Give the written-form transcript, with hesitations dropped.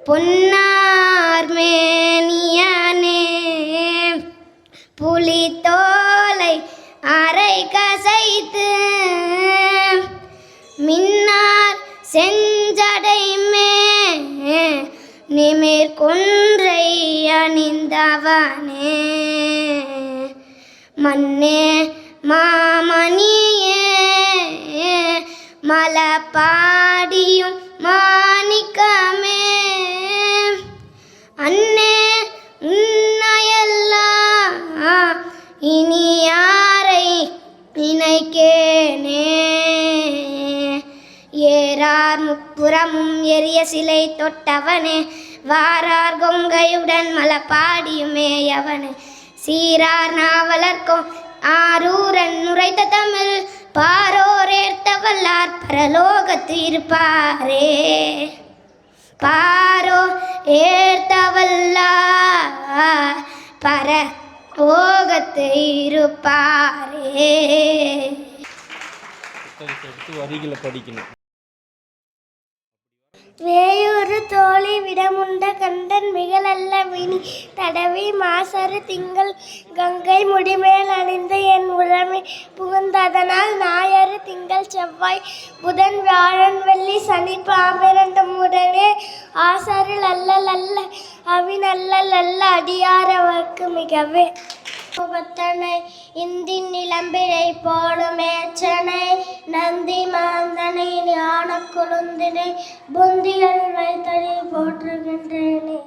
பொன்னார் மேனியனே புலித்தோலை அரை கசைத்து மின்னார் செஞ்சடைமே நிமிர் கொன்றை அணிந்தவனே மன்னே மாமணியே மலபாடியும் மாணிக்கமே அன்னே உன்னையெல்லாம் இனி யாரை நினைக்கேனே ஏறார் முப்புறமும் எரிய சிலை தொட்டவனே வாரார் கொங்கையுடன் மலபாடியுமேயவனே சீரார் நாவலர்க்கும் ஆரூரன் உரைத்த தமிழ் பாரோர் ஏர்த்த வல்லார் பரலோகத்து இருப்பாரே பாரோ ஏர்த்த வல்லார் பரலோகத்து இருப்பாரே. வரிகளை படிக்கணும். வேயூரு தோழி விடமுண்ட கண்டன் மிகலல்ல வினி தடவி மாசரு திங்கள் கங்கை முடிமேல் அணிந்த என் உளமை புகுந்ததனால் ஞாயிறு திங்கள் செவ்வாய் புதன் வியாழன் வெள்ளி சனி பாம்பிரண்டும் உடனே ஆசரில் அல்ல அவிநல்ல அடியாரவர்க்கு மிகவே பத்தனை இந்தின் நிலம்பிழை போடும் ஏச்சனை நந்தி மாந்தனை ஞான குழுந்தினை புந்திகள் வைத்தனை போற்றுகின்றேனே.